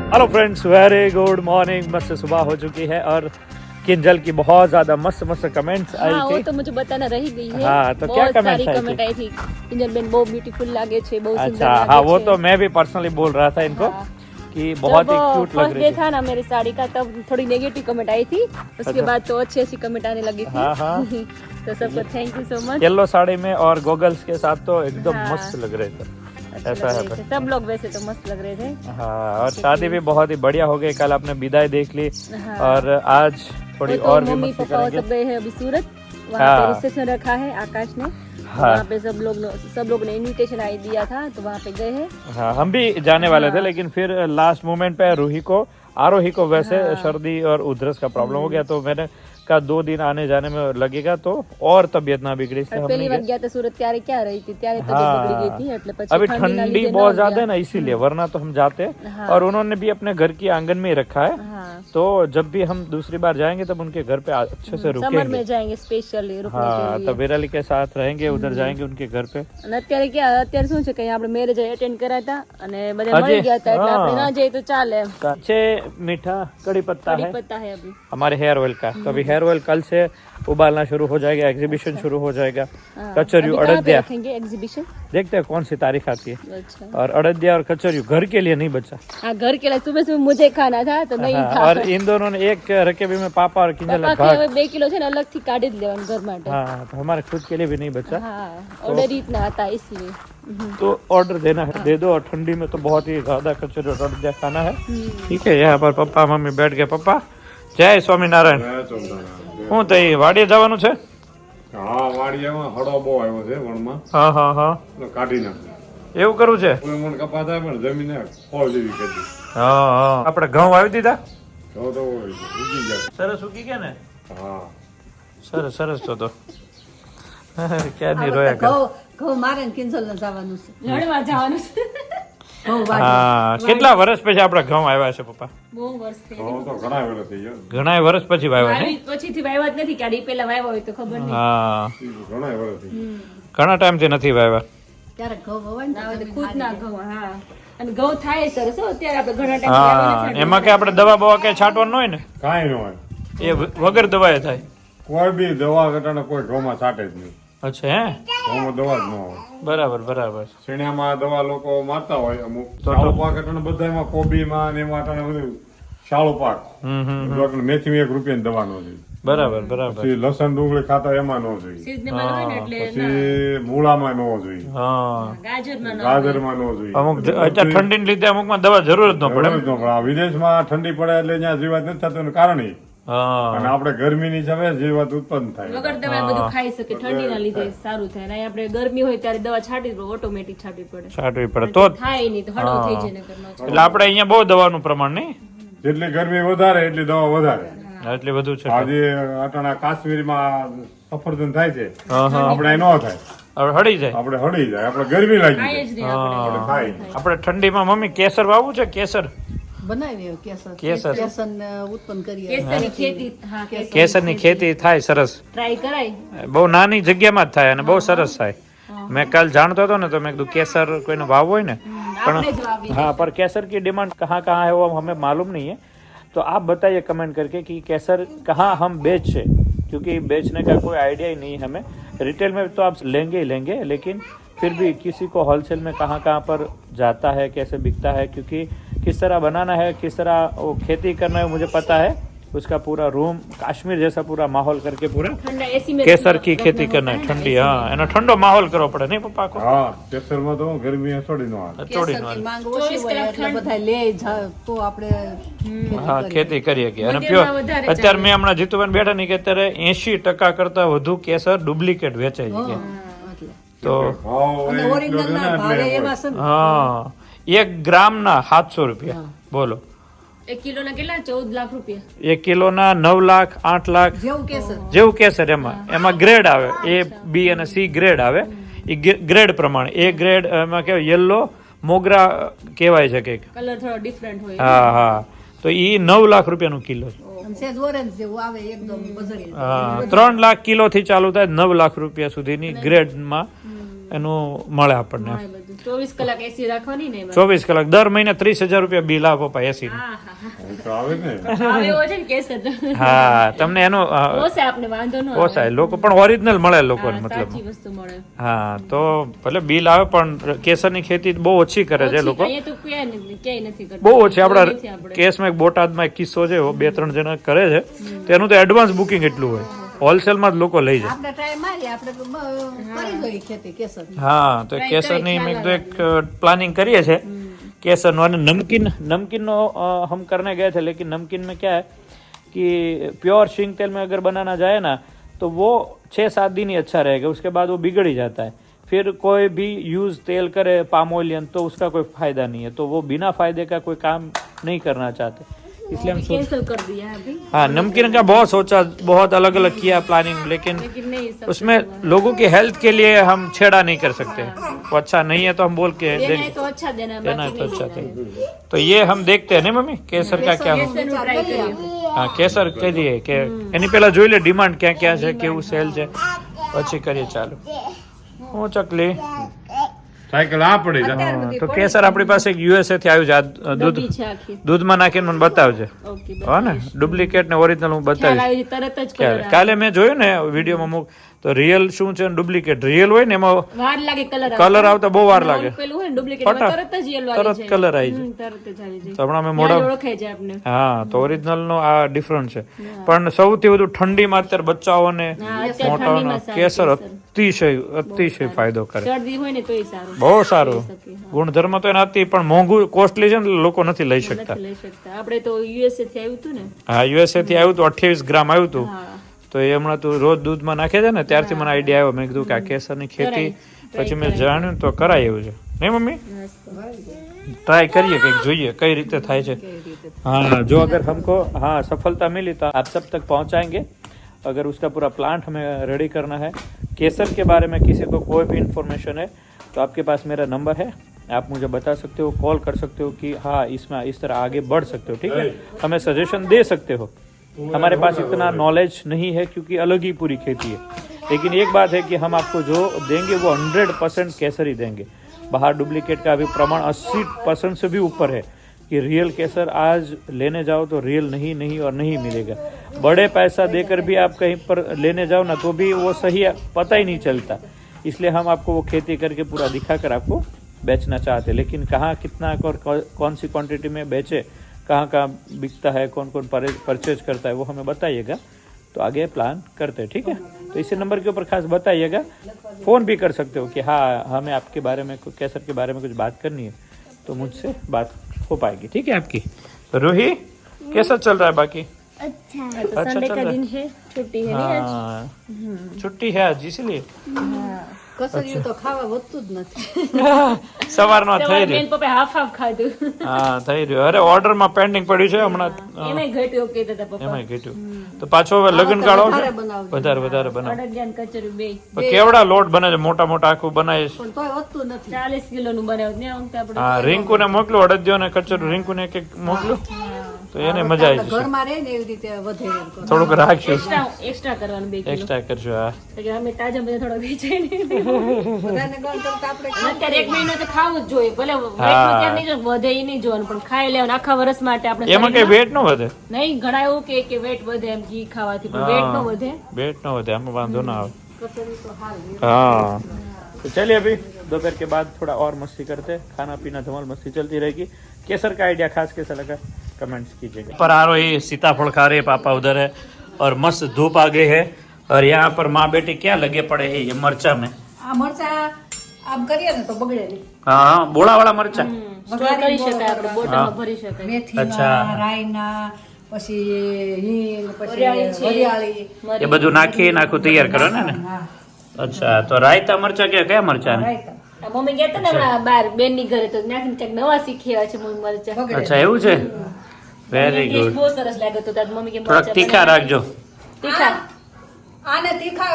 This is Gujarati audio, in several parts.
Hello friends, very good morning. मस्त सुबह हो चुकी है और किंजल की बहुत ज्यादा मस्त मस्त कमेंट्स आई थी। वो तो मुझे बताना रही गई है। हाँ, तो क्या कमेंट आई थी? किंजल बेन बहुत ब्यूटीफुल लागे छे, बहुत सुंदर अच्छा, लागे हाँ, वो छे। तो मैं भी पर्सनली बोल रहा था इनको कि बहुत ही क्यूट लग रही थी। थी। था ना मेरी साड़ी का, तब थोड़ी नेगेटिव कमेंट आई थी, उसके बाद तो अच्छी अच्छी कमेंट आने लगी थी। हाँ, हाँ। तो सबको thank you so much. Yellow sari में और गॉगल्स के साथ तो एकदम मस्त लग रहे थे। ऐसा है सब लोग वैसे तो मस्त लग रहे थे। हाँ, और शादी भी बहुत ही बढ़िया हो गई। कल आपने विदाई देख ली और आज थोड़ी और भी मम्मी मस्ती पापा करेंगे। सब गए हैं अभी सूरत, वहाँ पे रिसेप्शन रखा है आकाश ने। वहाँ पे सब लोग ने इनविटेशन आई दिया था, तो वहाँ पे गए हैं। हाँ, हम भी जाने वाले थे, लेकिन फिर लास्ट मोमेंट पे आरोही को वैसे सर्दी और उधरस का प्रॉब्लम हो गया, तो मैंने कहा 2 दिन आने जाने में लगेगा तो और तबियत ना बिगड़ी। पहली बार गया था सूरत, त्यारे क्या रही थी, त्यारे तबियत बिगड़ी गई थी। એટલે પછી अभी ठंडी बहुत ज्यादा है ना, इसीलिए, वरना तो हम जाते। और उन्होंने भी अपने घर की आंगन में ही रखा है, तो जब भी हम दूसरी बार जाएंगे तब उनके घर पे अच्छे से रुकेंगे। समर में जाएंगे स्पेशली रुकने के लिए। तो विराली के साथ रहेंगे, उधर जाएंगे उनके घर पे। અત્યારે શું છે કે આપણે મેરેજ એટેન્ડ કર્યા હતા અને બધા મળી ગયા હતા, એટલે આપણે ના જઈએ તો ચાલે। काचे मीठा कड़ी पत्ता है पता है अभी हमारे हेयर ऑयल का, तो अभी हेयर ऑयल कल से उबालना शुरू हो जाएगा, एग्जीबिशन शुरू हो जाएगा। कचरियों अड़दिया रखेंगे एग्जीबिशन, देखते हैं कौन सी तारीख आती है। अच्छा, और अड़दिया और कचरियों घर के लिए नहीं बचा। हाँ, घर के लिए सुबह सुबह मुझे खाना था तो नहीं था। और इन दोनों ने एक रकेबी में पापा और किंजल पापा के 2 किलो છે ને અલગથી કાઢી જ લેવાનું ઘર માટે। हाँ, तो हमारे खुद के लिए भी नहीं बचा। हाँ, ऑर्डर इतना आता है इसलिए। तो ऑर्डर देना है, दे दो। और ठंडी में तो बहुत ही ज्यादा कचरियों और अड़दिया खाना है। ठीक है, यहाँ पर पप्पा मम्मी बैठ गए। पप्पा जय स्वामीनारायण। હું તો વાડીએ જવાનું છે? હા, વાડીયામાં હળો બહુ આવ્યો છે વણમાં। હા હા હા, કાઢી નાખે એવું કરવું છે? કોઈ મણ કપા થાય પણ જમીને ફોલ જેવી કરી। હા હા, આપણે ઘઉં વાવી દીધા? તો ઉગી જાય। સરસ ઉગી ગયા ને? હા, સરસ સરસ। તો ક્યાં નહીં રોયા કર। ઘઉં મારે ને કિંજલ ને જવાનું છે, લડવા જવાનું છે। હા, કેટલા વર્ષ પછી આપડા ઘઉં આવ્યા છે પપ્પા? બહુ વર્ષ થઈ તો ઘણા વેલા થઈ ગયા, ઘણા વર્ષ પછી વાવ્યા ને? પછીથી વાવ્યા જ નથી, કે આડી પહેલા વાવ્યા હોય તો ખબર નહીં। હા, ઘણા વેલા થઈ ગયા। ઘણા ટાઈમ થી નથી વાવ્યા। ત્યારે ઘઉં વવાય ને ના, ખુદના ઘઉં, હા, અને ઘઉં થાય સરસ હો। અત્યારે આપણે ઘણા ટાઈમ હા, એમાં કે આપણે દવા બવા કઈ છાંટવાનું હોય ને, કાંઈ ન હોય, એ વગર દવાએ થાય। કોઈ બી દવા ઘટાડે કોઈ ઘઉંમાં છાંટે જ નહીં। અચ્છા, હે? ઘઉંમાં દવા જ ન હોય। બરાબર બરાબર। શેણામાં દવા લોકો મારતા હોય અમુક। તો શાળો પાક એટલે બધામાં કોબીમાં ને એમાં અટાણે બધું શાળો પાક। મેથી 1 રૂપિયાની દવા ન જોઈએ। બરાબર બરાબર। પછી લસણ ડુંગળી ખાતા એમાં ન જોઈએ। સિઝનેબલ હોય ને એટલે પછી મૂળામાં ન જોઈએ, હા, ગાજરમાં ગાજરમાં ન જોઈએ। અમુક અત્યારે ઠંડીને લીધે અમુકમાં દવા જરૂર જ ન પડે। જરૂર જ ન પડે। આ વિદેશમાં ઠંડી પડે એટલે ત્યાં જીવાત નથી થતું એનું કારણ ઈ। હા, અને આપણે ગરમીની સામે જીવાત ઉત્પન્ન થાય। વગર દવા બધું ખાઈ શકે, ઠંડીના લીધે સારું થાય। અને આપણે ગરમી હોય ત્યારે દવા છાંટવી પડે, ઓટોમેટિક છાંટવી પડે, છાંટવી પડે તો જ। થાય નહીં તો હળવો થઈ જાય નકર ન। એટલે આપણે અહીંયા બહુ દવાનું પ્રમાણ નહીં, જેટલી ગરમી વધારે એટલી દવા વધારે। એટલી બધું છે। આજે અટાણા કાશ્મીરમાં સફરજન થાય છે, હા હા, આપણે ન થાય, હવે હળી જાય। આપણે હળી જાય, આપણે ગરમી લાગી ખાય જાય, જ નહીં આપણે। આપણે ખાઈ આપણે ઠંડીમાં મમ્મી કેસર વાવવું છે? કેસર બનાવીએ કેસર કેસર. કેસર ને ઉત્પન્ન કરીએ। કેસરની ખેતી, હા, કેસરની ખેતી થાય સરસ, ટ્રાય કરાય। બહુ નાની જગ્યામાં જ થાય અને બહુ સરસ થાય। मैं कल जानता था ना, तो मैं कहा केसर कोई ना भाव हो ना, हाँ, पर केसर की डिमांड कहाँ कहाँ है वो हमें मालूम नहीं है। तो आप बताइए कमेंट करके कि केसर कहाँ हम बेचे, क्योंकि बेचने का कोई आइडिया ही नहीं है हमें। रिटेल में तो आप लेंगे ही लेंगे, लेकिन फिर भी किसी को होलसेल में कहाँ कहाँ पर जाता है, कैसे बिकता है, क्योंकि किस तरह बनाना है, किस तरह वो खेती करना है मुझे पता है। उसका पूरा रूम कश्मीर जैसा पूरा माहौल करके पूरा केसर की खेती करना है। ठंडी, हाँ, एनो ठंडो माहौल करવો પડે નહીં પપ્પા કો? હા, કેસરમાં તો ગરમી છોડી ન આવે, ચોડી કેસરની નો માંગ ઓછી હોય એટલે બધા લે તો આપણે હા ખેતી કરીએ કે। અને અત્યારે મેં હમણાં જીતુબેન બેઠા નહીં કે અત્યારે 80% કરતા વધુ કેસર ડુપ્લિકેટ વેચાય છે કે, એટલે તો ભાવ અને એટલો ઓરિજિનલ છે ને ના ભાવે એટલે એવા છે ને। હા, 1 ગ્રામના 700 રૂપિયા, બોલો। 1 કિલોના કેટલા? 14 લાખ રૂપિયા। 1 કિલોના 9 લાખ 8 લાખ જેવું કેસર જેવું કેસર। એમાં ગ્રેડ આવે, A, B અને C ગ્રેડ આવે। એ ગ્રેડ પ્રમાણે A ગ્રેડ એમાં કેવાય યલો મોગરા કહેવાય છે કંઈક, કલર થોડો ડિફરન્ટ હોય। હા હા, તો એ 9 લાખ રૂપિયાનું કિલો છે। અને સેજ ઓરેન્જ જેવું આવે એકદમ બજરી। હા, 3 લાખ કિલો થી ચાલુ થાય 9 લાખ રૂપિયા સુધીની ગ્રેડમાં એનું મળે આપણને હા, એ બધું 24 કલાક એસી રાખવાની ને એમાં 24 કલાક દર મહિને 30,000 રૂપિયા બિલ આવે પપ્પા એસી હા હા હા તો આવે ને હવે એવો છે ને કેસર હા તમને એનું પોસાય આપણે વાંધો ન આવે. પોસાય લોકો પણ ઓરિજિનલ મળે લોકોને હા, મતલબ સાચી વસ્તુ મળે હા તો ભલે બિલ આવે પણ કેસરની ખેતી બહુ ઓછી કરે છે લોકો અહીંયા તો ક્યાંય નથી કરતા. બહુ ઓછી નથી આપણા આપણે. કેસમાં એક બોટાદમાં એક કિસ્સો છે એવો 2-3 જણા કરે છે તો એનું તો એડવાન્સ બુકિંગ એટલું હોય હોલસેલમાં જ લોકો લઈ જાય આપણે ટ્રાય મારી આપણે તો કરી જોઈએ ખેતી કેસર હા તો કેસરની મેં કીધું એક પ્લાનિંગ કરીએ છે केसर और नमकीन हम करने गए थे लेकिन नमकीन में क्या है कि प्योर शींग तेल में अगर बनाना जाए ना तो वो 6-7 दिन ही अच्छा रहेगा उसके बाद वो बिगड़ ही जाता है फिर कोई भी यूज तेल करे पाम ऑयल तो उसका कोई फायदा नहीं है तो वो बिना फायदे का कोई काम नहीं करना चाहते इसलिए हम कैंसिल कर दिया है अभी हाँ नमकीन का बहुत सोचा बहुत अलग अलग किया प्लानिंग लेकिन नहीं सब उसमें लोगों की हेल्थ के लिए हम छेड़ा नहीं कर सकते वो अच्छा नहीं है तो हम बोल के देना है तो अच्छा देना है, देना है बाकी तो नहीं अच्छा देना है। थे तो ये हम देखते हैं ना मम्मी केसर का क्या हो કેસરનું try કરીએ. હા કેસર કરીએ કે એની પેલા જોઈ લે ડિમાન્ડ ક્યાં ક્યાં છે કેવું સેલ છે પછી કરીએ ચાલુ હું ચકલી સાયકલ આ પડી જા તો કેસર આપણી પાસે યુએસએ થી આવ્યું છે આ દૂધ ડબ્બી છે આખી દૂધમાં નાખીને મને બતાવજે ઓકે હો ને ડુપ્લિકેટ ને ઓરિજિનલ હું ખ્યાલ બતાવીશ આવી જાય, તરત જ ક્યારે કલર કાલે મેં જોયું ને વિડીયોમાં મૂક તો રિયલ શું છે ડુપ્લિકેટ રિયલ હોય ને એમાં વાર લાગે કલર કલર આવતા બહુ વાર લાગે પેલું હોય ને ડુપ્લિકેટ તરત જ યલો આવી તરત જાય કલર આવી જાય તરત જ આવી જાય તો હમણાં મેં મોઢા મોઢા ઓળખાઈ જાય આપને હા તો ઓરિજિનલ નો આ ડિફરન્ટ છે પણ સૌથી વધુ ઠંડીમાં અત્યારે બચ્ચાઓને હા, અત્યારે મોટાઓને ઠંડીમાં સારું કેસર કેસર. અતિશય ફાયદો કરે શરદી હોય ને તોય સારું બહુ સારું શકે, હા. ગુણધર્મ તો એના હતી પણ મોંઘું કોસ્ટલી છે ને લોકો નથી લઈ શકતા નથી લઈ શકતા આપણે તો યુએસએ થી આવ્યું હતું ને હા યુએસએ થી આવ્યું હતું 28 ગ્રામ આવ્યું હતું હા તો એ હમણાં તું રોજ દૂધમાં નાખે છે ને ત્યારથી મને આઈડિયા આવ્યો મેં કીધું કે આ કેસરની ખેતી પછી મેં જાણ્યું તો કરાય એવું છે નહીં મમ્મી ट्राई करिए कि જોઈએ કઈ રીતે થાય છે हाँ जो अगर हमको हाँ सफलता मिली तो आप सब तक पहुंचाएंगे अगर उसका पूरा प्लांट हमें रेडी करना है केसर के बारे में किसी को कोई भी इन्फॉर्मेशन है तो आपके पास मेरा नंबर है आप मुझे बता सकते हो कॉल कर सकते हो कि हाँ इसमें इस तरह आगे बढ़ सकते हो ठीक है हमें सजेशन दे सकते हो हमारे पास इतना नॉलेज नहीं है क्योंकि अलग ही पूरी खेती है लेकिन एक बात है कि हम आपको जो देंगे वो 100% केसर ही देंगे बाहर डुप्लीकेट का अभी प्रमाण 80% से भी ऊपर है कि रियल केसर आज लेने जाओ तो रियल नहीं और नहीं मिलेगा बड़े पैसा देकर भी आप कहीं पर लेने जाओ ना तो भी वो सही पता ही नहीं चलता इसलिए हम आपको वो खेती करके पूरा दिखाकर आपको बेचना चाहते हैं लेकिन कहाँ कितना और कौन सी क्वांटिटी में बेचे कहाँ बिकता है कौन परचेज करता है वो हमें बताइएगा तो आगे प्लान करते हैं ठीक है तो इसी नंबर के ऊपर खास बताइएगा फ़ोन भी कर सकते हो कि हाँ हमें आपके बारे में केसर के बारे में कुछ बात करनी है तो मुझसे बात हो पाएगी ठीक है आपकी तो रूही कैसा चल रहा है बाकी तो अच्छा संडे चल का रहा है। दिन है छुट्टी है नहीं आज हाँ छुट्टी है आज इसीलिए કસરિયું તો ખાવા વધતું જ નથી સવારનો થઈ તમારા રહ્યું બેન પપ્પા હાફ હાફ ખાધું હા થઈ રહ્યું અરે ઓર્ડરમાં પેન્ડિંગ પડ્યું છે હમણાં એમાંય ઘટ્યું કહેતા હતા પપ્પા એમાં ઘટ્યું તો પાછો હવે લગ્ન ગાળો છે બનાવજો. વધારે બનાવ અડદિયા ને કચોરી બે પણ કેવડા લોટ બને છે મોટા આખું બનાવીશ પણ તોય વધતું નથી 40 કિલોનું બનાવ્યું ને આ વખતે આપણે હા રિંકુને મોકલું અડદિયો ને કચોરું રિંકુને એક મોકલું તો એને મજા આવી જશે ઘરમાં રહે ને એવી રીતે વધે એમ કરો. થોડુંક રાખશું એક્સ્ટ્રા કરવાનું 2 કિલો એક્સ્ટ્રા કરશું હા તો કે અમે તાજા બધા થોડા વેચાય ને બધાને ગણ કરતા આપણે અત્યારે 1 મહિનો તો ખાવું જ જોઈએ ભલે weight નું ધ્યાન નહીં જોવાનું, વધે ઈ નહીં જોવાનું પણ ખાઈ લેવાનું આખા વર્ષ માટે આપણે એમાં કઈ વેટ ન વધે નહીં ઘણા એવું કે weight વધે એમ ઘી ખાવાથી પણ weight ન વધે वेट न होते हमें बांधो ना આવે કસરિયું તો હાલ हाँ तो चलिए अभी दोपहर के बाद थोड़ा और मस्ती करते हैं खाना पीना धमाल मस्ती चलती रहेगी केसर का आइडिया खास कैसा लगा कमेंट्स कीजिएगा पर आ रही सीताफल खा रहे पापा उधर है और मस्त धूप आ गई है और यहाँ पर माँ बेटी क्या लगे पड़े हैं ये मरचा में આ મરચા આમ કરીએ ને તો બગડે નહીં हाँ बोड़ा वाला मरचा સ્ટોર કરી શકાય આપણે બોટલમાં ભરી શકાય મેથીના અચ્છા. રાઈના પછી હિંગ પછી વરિયાળી છે. વરિયાળી ये બધું નાખી નાખું તૈયાર કરો ને હા अच्छा तो रायता मरचा क्या मरचा ने રાયતા આ મમ્મી કહેતા ને હમણાં બાર બેન ની ઘરે તો ત્યાંથી ક્યાંક નવા શીખ્યા છે મમ્મી મરચા બગડે अच्छा એવું છે વેરી ટેસ્ટ ગુડ બહુ સરસ લાગ્યો તો તાર મમ્મી કે થોડાક મરચાં તીખા બનાવો. રાખજો તીખા આને તીખા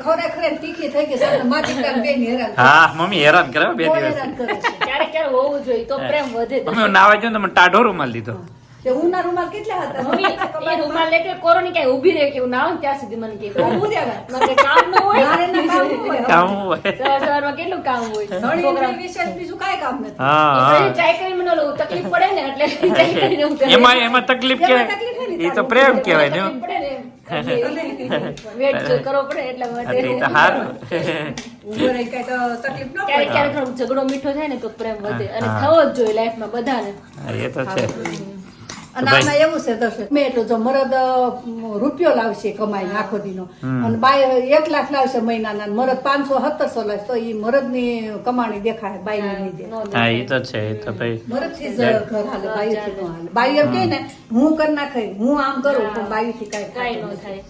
ખરેખર તીખી થઈ ગઈ છે મારી દીકરા બેન હેરાન હા મમ્મી હેરાન કરે હો બે બહુ દિવસ હેરાન કરે છે ક્યારેક ક્યારેક હોવું જોઈએ તો પ્રેમ વધે મમ્મી નાવા જો ને મને ટાઢો રૂમાલ દીધો કે ઊના રૂમાલ કેટલા હતા મમ્મી એ રૂમાલ લેકે કોરોની ક્યાંય ઊભી રહે કે હું ના આવું ત્યાં સુધી મને કે ઊભું રહેવાય. મને કામ ન હોય મારે ના કામ હોય. કામ હોય સવારમાં કેટલું કામ હોય ધણી વિશેષ બીજું કાંઈ કામ નથી. હા પછી ટ્રાય કરીને મને ઓલું તકલીફ પડે ને એટલે ટ્રાય કરીને હું કરું. એમાં તકલીફ એમાં કે તકલીફ નથી. એ તો પ્રેમ કહેવાય ને તકલીફ પડે ને વેટ કરવો પડે એટલા માટે એ તો હારું ઊભો રહી કાંઈ તો તકલીફ ન ક્યારેક પડે. ક્યારેક થોડો ઝઘડો મીઠો થાય ને તો પ્રેમ વધે અને થવો જ જોઈએ લાઈફમાં બધાને. એ તો છે અને આમાં એવું છે દર્શક મેં એટલું જો મરદ રૂપિયો લાવશે કમાઈને આખો દીનો અને બાય 1 લાખ લાવશે મહિનાના અને મરદ 500-700 લાવશે તો એ મરદની કમાણી દેખાય બાઈને નહીં દે. હા એ તો છે એ તો ભાઈ મરદથી જ ઘર હાલે બાયુથી ન હાલે. બાઈ એમ કહે ને હું કરી નાખે હું આમ કરું પણ બાયુથી કાંઈ કાંઈ થાય ન થાય.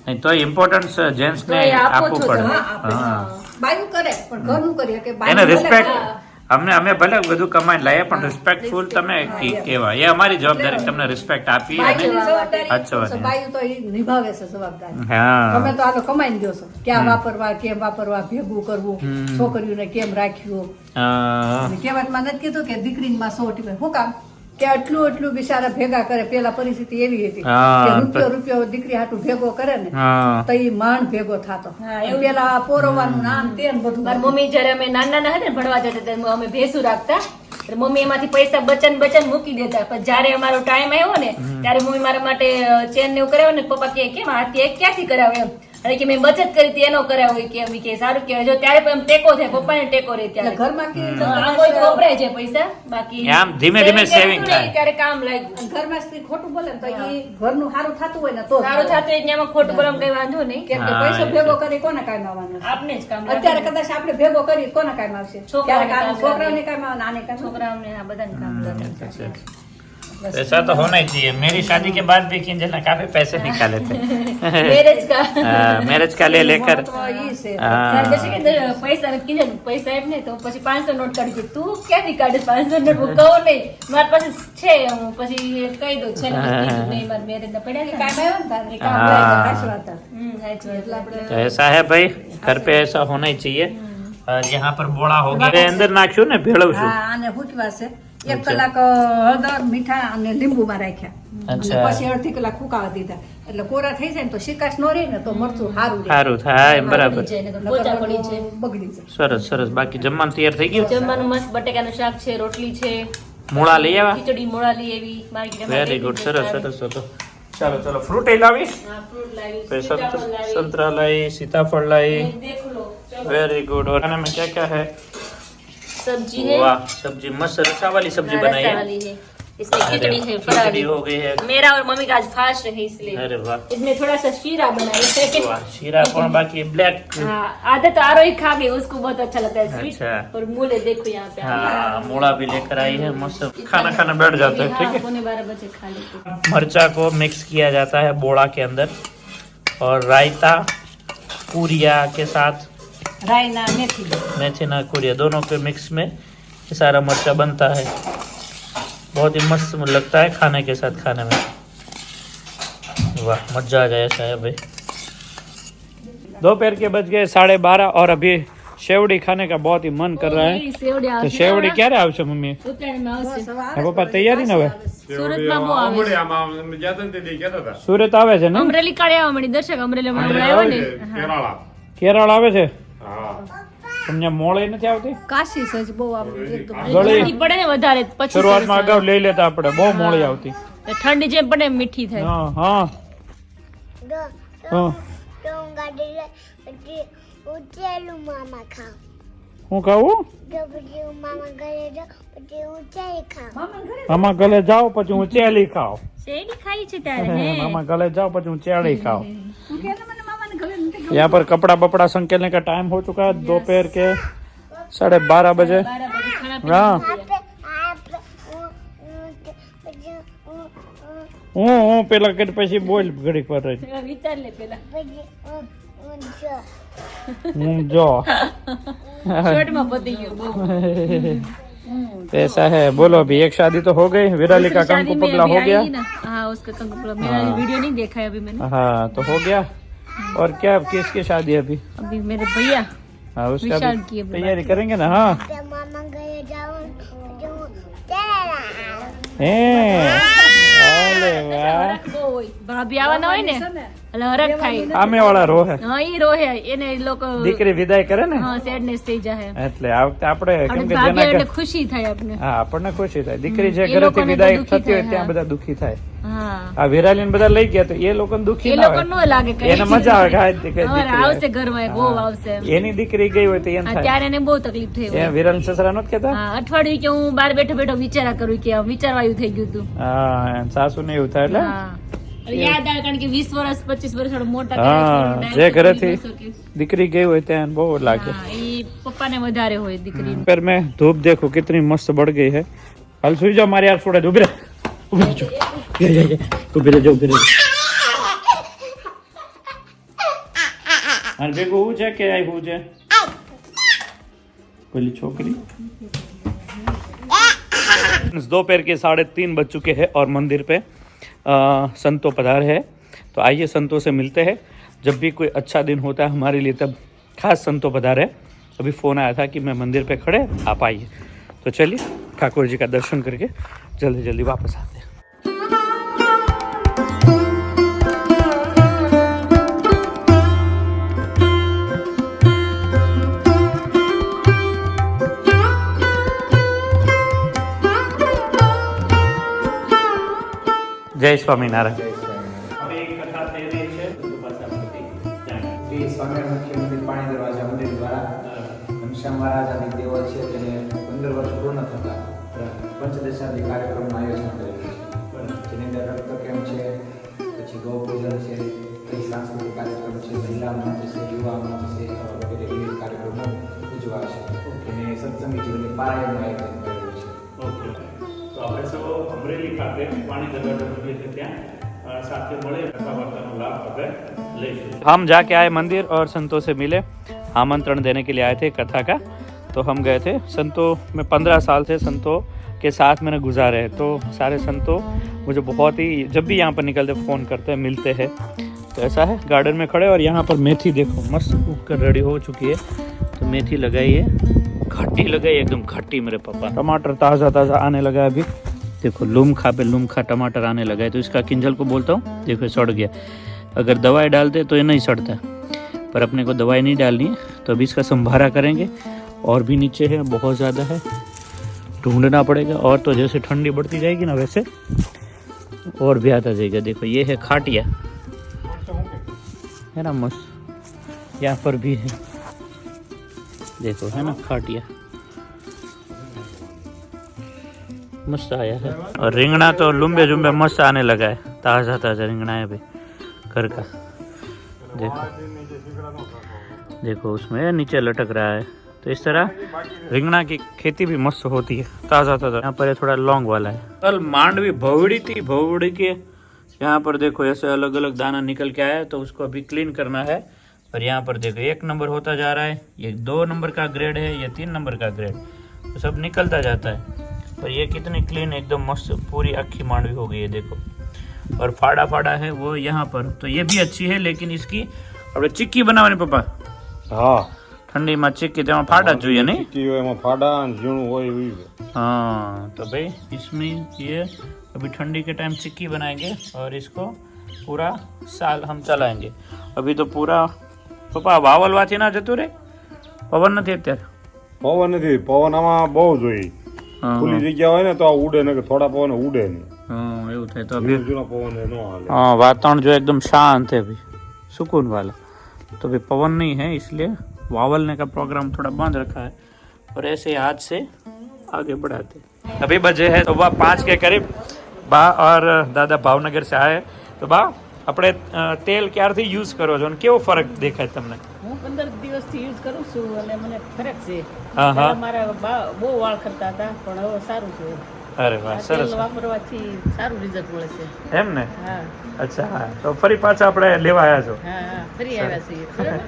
નહીં તો ઇમ્પોર્ટન્સ જેન્ટ્સ ને તો એ આપો આપવું છો પડે હા આપે હા બાયું કરે પણ ઘરનું કરીએ કે એને બાયું રિસ્પેક્ટ અમે ભલે બધું કમાઈને લાવીએ પણ રિસ્પેક્ટફુલ તમે કહેવાય એ અમારી જવાબદારી કે તમને રિસ્પેક્ટ આપી અને બાયુની જવાબદારી સાચવવાની. બાયું તો એ નિભાવે છે જવાબદારી. હા તમે તો આનો કમાઈને દો છો ક્યાં વાપરવા કેમ વાપરવા ભેગું કરવું છોકરીઓને કેમ રાખ્યું હા. અને કહેવતમાં નથી કીધું કે દીકરીમાં 100 ટીપે શું કામ કે આટલું બિચારા ભેગા કરે પેલા પરિસ્થિતિ એવી હતી હા. કે રૂપિયો દીકરી હાટું ભેગો કરે ને હા તો એ માંડ ભેગો થતો હા, એવું. પેલા પોરવાનું નામ તેમ બધું મારી મમ્મી જયારે અમે નાના હતા ને ભણવા જતા ત્યારે અમે ભેંસું રાખતા એટલે મમ્મી એમાંથી પૈસા બચન મૂકી દેતા પણ જયારે અમારો ટાઈમ આવ્યો ને ત્યારે મમ્મી મારા માટે ચેન ને એવું કરાવ્યો ને પપ્પા કે કેમ હાથી ક્યાંથી કરાવે એમ અને કે મેં બચત કરી હતી એનો કરાવ્યો કે એમ કે સારું કહેવાય જો ત્યારે પણ એમ ટેકો થાય પપ્પાને ટેકો રહે એટલે ત્યારે ઘરમાં કે આમ કોઈ તો વપરાય છે પૈસા બાકી આમ ધીમે ધીમે saving કર્યું થાય. ને ત્યારે કામ લાગ્યું ઘરમાં સ્ત્રી ખોટું બોલે ને તો એ ઘરનું સારું થતું હોય ને તો જ સારું થતું હોય ને એમાં ખોટું બોલવામાં કઈ વાંધો નહીં કેમ કે હા, પૈસો એ ભેગો કરી કોને કામ આવવાનો છે? આપને જ કામ અત્યારે કદાચ આપણે ભેગો કરી કોને કામ આવશે છોકરાઓને ક્યારેક કામ છોકરાઓને કામ આવે આને કામ આવે. છોકરાઓને આ બધાને કામ લાગે. ऐसा तो होना ही चाहिए मेरी शादी के बाद भी किंजल काफी पैसे निकाले थे મેરેજ કા मैरिज का ले लेकर તો ઈ છે हाँ જશે કે પૈસા નથી કીધું ને, પૈસા એમ ને તો પછી 500 નોટ કાઢી દે. તું ક્યાંથી કાઢે 500 નોટ? હું કહું નહીં મારી પાસે છે હું પછી કહી દઉં છે ને મેં કીધું નહીં મારા મેરેજ ના પડ્યા ને કામ આવ્યો ને તારે કામ હા. લાગે તો કાંઈ વાત નથી. સાચી વાત. એટલે આપણે तो ऐसा है भाई घर पे ऐसा होना ही चाहिए और यहाँ पर बोड़ा हो गया अंदर नाख्યું ને ભેળવશું હા આને ફૂટવા છે 1 કલાક હળદર મીઠા અને લીંબુમાં રાખ્યા અને અચ્છા. પછી અડધી કલાક ફૂકાવા દીધા એટલે કોરા થઈ જાય ને તો શિકાશ નો રહે ને તો મરચું સારું રહે સારું થાય બરાબર બગડી જાય નકર પોચા પડી જાય. બગડી જાય સરસ સરસ બાકી જમવાનું તૈયાર થઈ ગયું જમવાનું મસ્ત બટેકાનું શાક છે, રોટલી છે, મૂળા લઈ આવ્યા ખીચડી મોળાલી એવી માર્કેટમાં વેરી ગુડ સરસ સરસ તો ચાલો ચાલો ફ્રૂટ એ લાવી હા, ફ્રૂટ લાવી, फिर સીતાફળ લાવી. संतरा लाई सीताफल लाई देख लो चलो। वेरी गुड और खाने में क्या क्या है सब्जी है, वाह सब्जी मस्त रसा वाली सब्जी हाँ, बनाई रसा है वाली है, इसमें अरे, खिचड़ी है खिचड़ी फरारी। हो गई है मेरा और मम्मी का आज फास्ट है इसलिए अरे वाह इसमें थोड़ा सा शीरा बनाई है। वाह शीरा कौन बाकी ब्लैक हाँ, आधा तो आरोही खा गई, उसको बहुत अच्छा लगता है स्वीट। अच्छा। और मूले देखो यहाँ पे हाँ मूड़ा भी लेकर आई है मस्त खाना खाना बैठ जाते हैं ठीक हाँ, है 12:15 बजे खा लेते हैं। मरचा को मिक्स किया जाता है बोड़ा के अंदर और रायता पूरिया के साथ રાયના મેથી मेथी ना पूरिया दोनों के मिक्स में ये सारा मरचा बनता है बहुत ही मस्त लगता है खाने के साथ खाने में वाह मजा आ जाए ऐसा है भाई दोपहर के बज गए 12:30 और अभी शेवड़ी खाने का बहुत ही मन कर रहा है ये सेवड़ी तो आवશે शेवड़ी હવે. ક્યારે આવશે મમ્મી ઉત્તરાયણમાં આવશે. હા પપ્પા તૈયારી ને હવે સુરતમાં બહુ આવે છે. આમાં જતા ને તે દી કહેતા હતા. સુરત આવે છે ને અમરેલી કાળે આવવા મળી દર્શક અમરેલી હમણાં અહીંયા આવ્યો આવે ને છે, કેરાળા. કેરળ આવે છે હા. તમને મોળે નથી આવતી કાશી છે બહુ આમ એકદમ ગળી ઠંડી પડે ને વધારે પછી શરૂઆતમાં અગાઉ લઈ લેતા આપણે બહુ મોળી આવતી ઠંડી જેમ પડે એમ મીઠી થાય. હા હા હા ઉચેલું મામા ખાવ હું ખાવું પછી હું મામા ઘરે જાઉં પછી હું ચાય ખાવ મામા ગલે જાઓ પછી હું ચેલી ખાવ શેરડી ખાઈ છે તારે હે? मामा गले जाओ पर तुम चेड़ी खाओ यहाँ पर कपड़ा बपड़ा संकेलने का टाइम हो चुका है दोपहर के 12:30 बजे 12 બजे ખાણા પીણા हाँ હું પેલા કે પછી બોલ ઘડી પર રહી વિચાર લે પેલા હું જો શોર્ટમાં પતી ગયો બહુ. ऐसा है बोलो अभी एक शादी तो हो गई विराली का शादी कंकु में पगला अभी हो आई गया ही ना। हाँ उसका कंकु पगला मेरा वीडियो नहीं देखा है अभी मैंने हाँ तो हो गया और क्या किसकी शादी है अभी अभी मेरे भैया हाँ उसका विशाल भी की अभी तैयारी करेंगे ना हाँ મામા ઘરે જાઉં પછી હું ચાય हैं ભાભી આવવાના હોય ને એટલે હરખ થાય. સામે વાળા રોહે હા ઈ રોહે એને ઈ લોકો દીકરી વિદાય કરે ને હા સેડનેસ થઈ જાય. એટલે આ વખતે આપણે કેમ અને કે ભાભી જેના એટલે ખુશી થાય આપને. હા આપણને ખુશી થાય દીકરી જે એ ઘરેથી લોકોને તો વિદાય દુઃખી થતી હોય થાય, ત્યાં હા. બધા દુઃખી થાય. હા આ વિરાલીને બધા લઈ ગયા તો એ લોકોને દુઃખી એ ના લોકો હોય નો લાગે કઈ. એને મજા આવે કે આ દીકરી આવશે ઘરમાં એક બહુ આવશે એમ. એની દીકરી ગઈ હોય તો એમ હા, થાય ત્યારે એને બહુ તકલીફ થઈ એ હોય. વિરાલ સસરા નથી કેતા હા અઠવાડિયું કે હું બહાર બેઠો બેઠો વિચારા કરું કે આમ વિચારવાયું થઈ ગયું હતું. હા સાસુ ને એવું થાય એટલે હા એટલે યાદ આવે કારણ કે 20 વર્ષ 25 વર્ષ થોડા મોટા હા, કર્યા છે, જે direct ઘરેથી કરી ન શકે. દીકરી ગઈ હોય ત્યાં બહુ લાગે हाँ, ये पप्पा ने વધારે હોય દીકરી. पर मैं धूप देखो कितनी मस्त बढ़ गई है हाल सुई जाओ मारे यार थोड़ा उभे रह उभे रह उभे रह उभे रह अरे बेगो હું છે કે આઈ હું છે પેલી છોકરી दोपहर के 3:30 बज चुके हैं और मंदिर पे संतों पधारे हैं तो आइए संतों से मिलते हैं जब भी कोई अच्छा दिन होता है हमारे लिए तब खास संतों पधारे अभी फ़ोन आया था कि मैं मंदिर पे खड़े आप आइए तो चलिए ठाकुर जी का दर्शन करके जल्दी जल्दी वापस आते हैं जय स्वामीनारायण હવે એક કથા થઈ રહી છે તો પાછા મળતી જાય શ્રી સ્વામિનારાયણ મુખ્ય મંદિર પાણી દરવાજા મંદિર દ્વારા ઘનશ્યામ મહારાજ આદિ દેવો છે તેને 15 વર્ષ પૂર્ણ થતા પંચદશાદી કાર્યક્રમનું આયોજન કરેલું છે જેની અંદર રક્ત કેમ્પ છે પછી ગૌ પૂજન છે કઈ સાંસ્કૃતિક કાર્યક્રમ છે મહિલા મંચ છે યુવા મંચ છે વગેરે વિવિધ કાર્યક્રમો ઉજવાશે અને સત્સંગી જીવનની પારાયણનું આયોજન કરેલું છે ओके तो આપણે સૌ અમરેલી ખાતે પાણી દરવાજા મંદિર છે ત્યાં साथ મળે कथा वार्ता का लाभ આપણે लेंगे हम जाके आए मंदिर और संतों से मिले आमंत्रण देने के लिए आए थे कथा का तो हम गए थे संतों में 15 साल से संतों के साथ मैंने गुजारे हैं तो सारे संतों मुझे बहुत ही जब भी यहाँ पर निकलते फ़ोन करते हैं मिलते हैं तो ऐसा है गार्डन में खड़े और यहाँ पर मेथी देखो मस्त उग कर रेडी हो चुकी है तो मेथी लगाई है खट्टी लगाई एकदम खट्टी मेरे पापा टमाटर ताज़ा ताज़ा आने लगा है अभी देखो लूमखा पे लूमखा टमाटर आने लगा है तो इसका किंजल को बोलता हूँ देखो सड़ गया अगर दवाई डालते तो ये नहीं सड़ता पर अपने को दवाई नहीं डालनी है तो अभी इसका संभारा करेंगे और भी नीचे है बहुत ज़्यादा है ढूंढना पड़ेगा और तो जैसे ठंडी बढ़ती जाएगी ना वैसे और भी आता जाएगा देखो ये है खाटिया है ना मस्त यहाँ पर भी है देखो है ना खाटिया मस्त आया है और रिंगना तो लंबे जुम्बे मस्त आने लगा है ताज़ा ताज़ा रिंगना है भाई घर का देखो देखो उसमें नीचे लटक रहा है तो इस तरह रिंगना की खेती भी मस्त होती है ताज़ा ताज़ा यहाँ पर थोड़ा लॉन्ग वाला है कल मांडवी भवड़ी थी भवड़ी के यहाँ पर देखो ऐसे अलग अलग दाना निकल के आया तो उसको अभी क्लीन करना है और यहाँ पर देखो 1 नंबर होता जा रहा है ये 2 नंबर का ग्रेड है ये 3 नंबर का ग्रेड तो सब निकलता जाता है पर ये कितनी क्लीन एकदम मस्त पूरी अक्खी मांडवी हो गई है देखो और फाड़ा फाड़ा है वो यहाँ पर तो ये भी अच्छी है लेकिन इसकी अब चिक्की बनावनी पप्पा હા ठंडीમાં चिक्की તેમાં फाड़ा જોઈએ नहीं ચીકી હોય એમાં ફાડા અને ઝીણું હોય એવી हाँ तो भाई इसमें ये अभी ठंडी के टाइम चिक्की बनाएंगे और इसको पूरा साल हम चलाएंगे अभी तो पूरा पप्पा વાવલવાથી ના જતું રે પવન નથી અત્યારે પવન નથી પવન આમાં બહુ જોઈએ હા, ખુલ્લી હા. જગ્યા હોય ને તો આ ઉડે ને કે થોડા પવન ઉડે નહીં હા એવું થાય તો અભી જૂના પવન ન હાલે हाँ वातावरण जो एकदम शांत है अभी सुकून वाला तो अभी पवन नहीं है इसलिए वावलने का प्रोग्राम थोड़ा बंद रखा है और ऐसे ही आज से आगे बढ़ाते अभी बजे है सुबह 5 के करीब बा और दादा भावनगर से आए तो बा આપણે તેલ ક્યારથી યુઝ કરો છો અને કેવો ફરક દેખાય તમને હું 15 દિવસથી યુઝ કરું છું અને મને ફરક છે હા હા પહેલા મારા બહુ વાળ ખરતા હતા પણ હવે સારું છે અરે વાહ આ સરસ તેલ વાપરવાથી સારું રિઝલ્ટ મળે છે એમ ને હા અચ્છા હા તો ફરી પાછા આપણે લેવા આવ્યા છો હા હા ફરી આવ્યા છીએ બરાબર?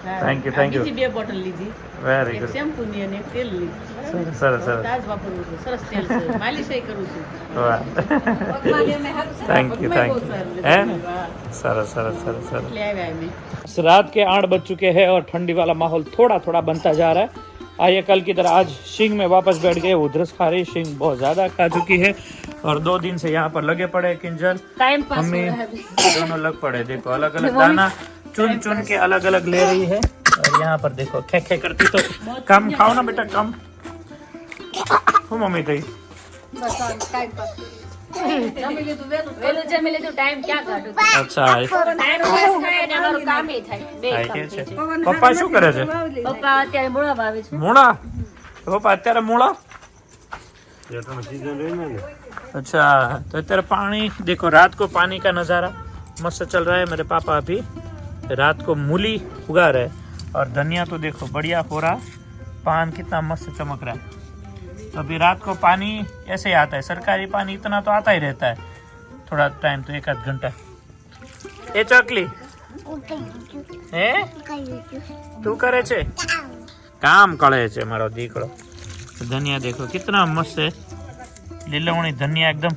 હા. Thank you, આ thank you. બીજી 2 બોટલ લીધી વેરી એક ગુડ શેમ્પૂની અને એક તેલની સરસ સરસ સરસ તાજ વાપરવું છું સરસ તેલ છે માલિશ કરું છું વાહ થેન્ક યુ પગમાં થેન્ક બહુ યુ સારું હે result મળ્યું. હા. सरस सरस सरस सरस એટલે આવ્યા અમે रात के 8 बज चुके हैं और ठंडी वाला माहौल थोड़ा थोड़ा बनता जा रहा है आइए कल की तरह आज शिंग में वापस बैठ गए उधरस खा रही शिंग बहुत ज्यादा खा चुकी है और 2 दिन से यहाँ पर लगे पड़े किंजल टाइम पास हो मम्मी रहा है अभी। दोनों लग पड़े देखो अलग अलग दाना चुन चुन के अलग अलग ले रही है और यहाँ पर देखो खे खे करती तो कम खाओ ना बेटा कम હું મમ્મી થઈ બસ આ ટાઈમ પાસ જમી લીધું વેલું વહેલું જમી લીધું ટાઈમ ક્યાં કાઢું અચ્છા ટાઈમ પાસ થાય ને અમારું કામ થાય બે હા, કામ એ છે. થઈ જાય. પપ્પા શું કરે છે પપ્પા અત્યારે મૂળામાં આવે છે મૂળા પપ્પા અત્યારે મૂળા अच्छा तो इधर पानी देखो रात को पानी का नज़ारा मस्त चल रहा है मेरे पापा अभी रात को मूली उगा रहे हैं और धनिया तो देखो बढ़िया हो रहा पान कितना मस्त चमक रहा है तो अभी रात को पानी ऐसे ही आता है सरकारी पानी इतना तो आता ही रहता है थोड़ा टाइम तो 1 आध घंटा ए चकली હે તું કરે છે કામ કરે છે મારો દીકરો ધનિયા देखो कितना मस्त है લીલવણી ધનિયા एकदम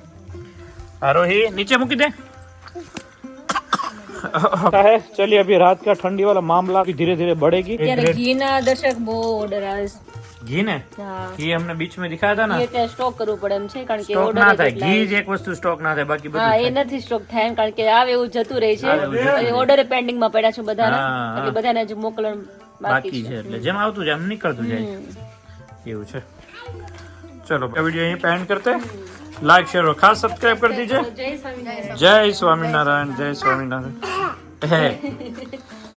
आरोही नीचे મૂકી दे है चलिए अभी रात का ठंडी वाला मामला भी धीरे धीरे बढ़ेगी અત્યારે ઘીના દર્શક બહુ ઓર્ડર આવે છે घी ने હા ये हमने बीच में दिखाया था ना એ ત્યાં સ્ટોક કરવું પડે એમ છે કારણ કે स्टॉक ઓર્ડર ना था घी જ एक वस्तु स्टॉक ना था बाकी હા એ બધું નથી સ્ટોક થાય એમ કારણ કે આવે એવું જતું રહે છે આવે એવું જતું રહે. ઓર્ડર પેન્ડિંગ માં પડ્યા છે બધાના હા, હા. એટલે બધાને હજુ મોકલવાનું બાકી બાકી છે છે એટલે જેમ આવતું જાય એમ નીકળતું જાય એવું છે चलो वीडियो यहीं पे एंड करते हैं लाइक शेयर और खास सब्सक्राइब कर दीजिए જય સ્વામિનારાયણ जय स्वामीनारायण जय स्वामीनारायण